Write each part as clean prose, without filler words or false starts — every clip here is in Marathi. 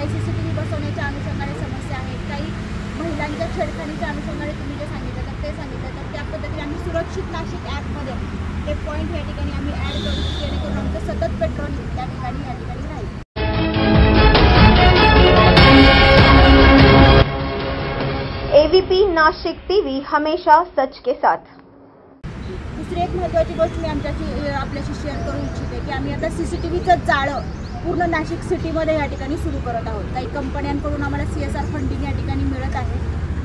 काही CCTV बसवण्याच्या अनुषंगाने समस्या आहेत, काही महिलांच्या छेडखानीच्या अनुषंगाने तुम्ही जे सांगितलं तर ते सांगितलं, तर त्या पद्धतीने आम्ही सुरक्षित नाशिक ॲपमध्ये ते पॉईंट या ठिकाणी आम्ही ॲड करू, जेणेकरून आमचं सतत पेट्रोलिंग त्या ठिकाणी या ठिकाणी राहील. AVP नाशिक टीवी हमेशा सच के साथ. दुसरी एक महत्त्वाची गोष्ट मी आपल्याशी शेअर करू इच्छिते की आम्ही आता CCTVचं जाळं पूर्ण नाशिक सिटीमध्ये या ठिकाणी सुरू करत आहोत. काही कंपन्यांकडून आम्हाला CSR फंडिंग या ठिकाणी मिळत आहे.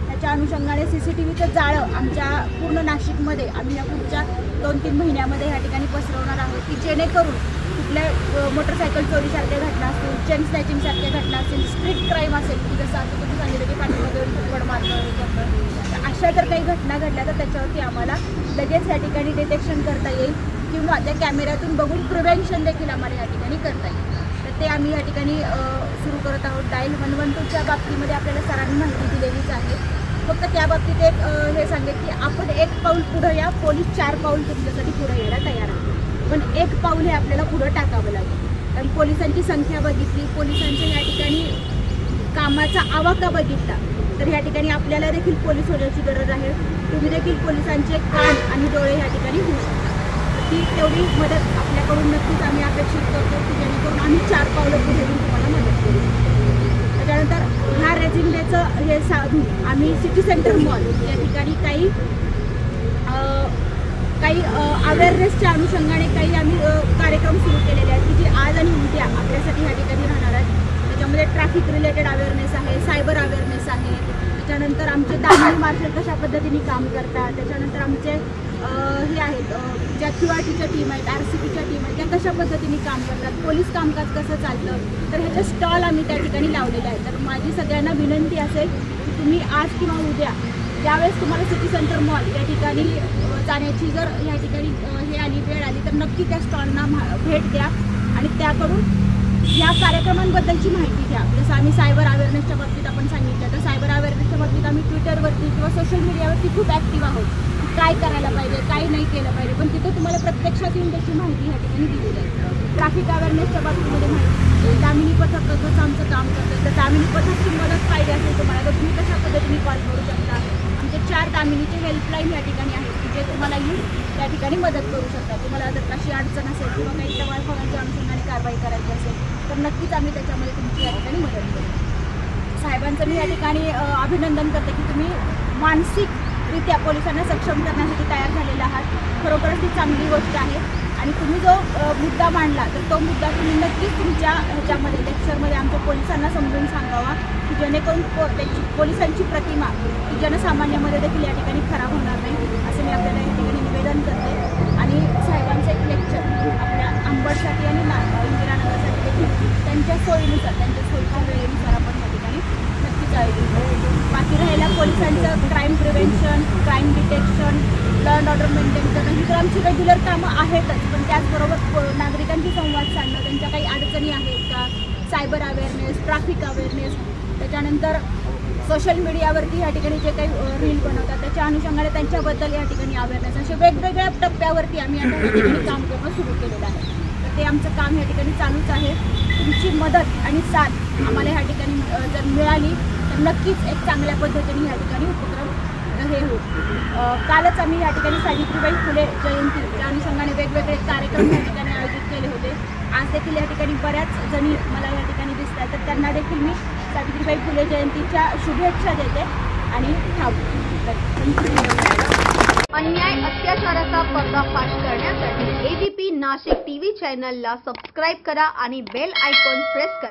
त्याच्या अनुषंगाने CCTVचं जाळं आमच्या पूर्ण नाशिकमध्ये आम्ही या पुढच्या 2-3 महिन्यामध्ये या ठिकाणी पसरवणार आहोत की जेणेकरून कुठल्या मोटरसायकल चोरीसारख्या घटना असतील, चेन स्नॅचिंगसारख्या घटना असतील, स्ट्रीट क्राईम असेल की जसं आता तुम्ही सांगितलं की पाठीमध्ये थप्पड मारणं, अशा जर काही घटना घडल्या तर त्याच्यावरती आम्हाला लगेच या ठिकाणी डिटेक्शन करता येईल किंवा त्या कॅमेऱ्यातून बघून प्रिव्हेन्शन देखील आम्हाला या ठिकाणी करता येईल. तर ते आम्ही या ठिकाणी सुरू करत आहोत. डायल 112च्या बाबतीमध्ये आपल्याला सरांनी माहिती दिलेलीच आहे. फक्त त्या बाबतीत एक हे सांगेल की आपण 1 पाऊल पुढं या, पोलीस 4 पाऊल तुमच्यासाठी पुढे यायला तयार आहे. पण 1 पाऊल हे आपल्याला पुढं टाकावं लागेल. कारण पोलिसांची संख्या बघितली, पोलिसांच्या या ठिकाणी कामाचा आवाका बघितला तर या ठिकाणी आपल्याला देखील पोलीस होण्याची गरज आहे. तुम्ही देखील पोलिसांचे कान आणि डोळे या ठिकाणी होऊ शकता. ती तेवढी मदत आपल्याकडून नक्कीच आम्ही अपेक्षित करतो की जेणेकरून आम्ही 4 पावलं पुढे येऊन तुम्हाला मदत करू. त्याच्यानंतर ह्या रेझिंग डेचं हे साधून आम्ही सिटी सेंटर मॉल या ठिकाणी काही अवेअरनेसच्या अनुषंगाने काही आम्ही कार्यक्रम सुरू केलेले आहेत की जे आज आणि उद्या आपल्यासाठी ह्या ठिकाणी राहणार आहेत. त्याच्यामध्ये ट्रॅफिक रिलेटेड अवेअरनेस आहे, सायबर अवेअरनेस आहे, त्याच्यानंतर आमचे दामनी मार्शल कशा पद्धतीने काम करतात, त्याच्यानंतर आमचे हे आहेत ज्या QRTच्या टीम आहेत, RCPच्या टीम आहेत, त्या कशा पद्धतीने काम करतात, पोलीस कामकाज कसं चालतं, तर ह्याचे स्टॉल आम्ही त्या ठिकाणी लावलेले आहेत. तर माझी सगळ्यांना विनंती असेल की तुम्ही आज किंवा उद्या ज्यावेळेस तुम्हाला सिटी सेंटर मॉल या ठिकाणी जाण्याची जर या ठिकाणी हे आली वेळ आली तर नक्की त्या स्टॉलना भेट द्या आणि त्याकडून या कार्यक्रमांबद्दलची माहिती घ्या. जसं आम्ही सायबर अवेअरनेसच्या बाबतीत आपण सांगितलं, तर सायबर अवेअरनेसच्या बाबतीत आम्ही ट्विटरवरती किंवा सोशल मीडियावरती खूप ॲक्टिव्ह आहोत. काय करायला पाहिजे, काय नाही केलं पाहिजे, पण तिथं तुम्हाला प्रत्यक्षात येऊन त्याची माहिती या ठिकाणी दिलेली आहे. ट्रॅफिक अवेअरनेसच्या बाबतीमध्ये माहिती, दामिनी पथक कसं आमचं काम करतं, तर दामिनी पथकची मदत पाहिजे असेल तुम्हाला तर तुम्ही कशा पद्धतीने कॉल करू शकता. आमचे 4 दामिनीचे हेल्पलाईन या ठिकाणी आहेत की जे तुम्हाला येऊन त्या ठिकाणी मदत करू शकता. तुम्हाला जर कशी अडचण असेल किंवा काही टवाळखोरांच्या अनुषंगाने कारवाई करायची असेल तर नक्कीच आम्ही त्याच्यामध्ये तुमची या ठिकाणी मदत करू. साहेबांचं मी या ठिकाणी अभिनंदन करते की तुम्ही मानसिकरित्या पोलिसांना सक्षम करण्यासाठी तयार झालेला आहात. खरोखरच ती चांगली गोष्ट आहे आणि तुम्ही जो मुद्दा मांडला तर तो मुद्दा तुम्ही नक्कीच तुमच्या ह्याच्यामध्ये लेक्चरमध्ये आमच्या पोलिसांना समजून सांगावा की जेणेकरून त्याची पोलिसांची प्रतिमा ही जनसामान्यामध्ये देखील या ठिकाणी खराब होणार नाही, असं मी आपल्याला या ठिकाणी निवेदन करते. आणि साहेबांचं एक लेक्चर आपल्या अंबडसाठी आणि इंदिरानगरसाठी देखील त्यांच्या सोयीनुसार, त्यांच्या सोयीच्या वेळेनुसार आपण या ठिकाणी नक्कीच आयोजित करू. बाकी राहिला पोलिसांचं crime prevention, crime detection, law and order maintain करणं ही तर आमची रेग्युलर कामं आहेतच, पण त्याचबरोबर नागरिकांशी संवाद साधणं, त्यांच्या काही अडचणी आहेत का, सायबर अवेअरनेस, ट्रॅफिक अवेअरनेस, त्याच्यानंतर सोशल मीडियावरती या ठिकाणी जे काही रील बनवतात त्याच्या अनुषंगाने त्यांच्याबद्दल या ठिकाणी अवेअरनेस, असे वेगवेगळ्या टप्प्यावरती आम्ही आता या ठिकाणी काम करणं सुरू केलेलं आहे. तर ते आमचं काम या ठिकाणी चालूच आहे. तुमची मदत आणि साथ आम्हाला ह्या ठिकाणी जर मिळाली तर नक्कीच एक चांगल्या पद्धतीने या ठिकाणी उपक्रम हे होईल. कालच आम्ही या ठिकाणी सावित्रीबाई फुले जयंती त्या अनुषंगाने वेगवेगळे कार्यक्रम या ठिकाणी आयोजित केले होते. आज देखील या ठिकाणी बऱ्याच जणी मला या ठिकाणी दिसतात, तर त्यांना देखील मी सावित्रीबाई फुले जयंतीच्या शुभेच्छा देते आणि अन्याय अत्याचाराचा पर्दाफाश करण्यासाठी AVP नाशिक टीव्ही चॅनलला सबस्क्राईब करा आणि बेल आयकॉन प्रेस करा.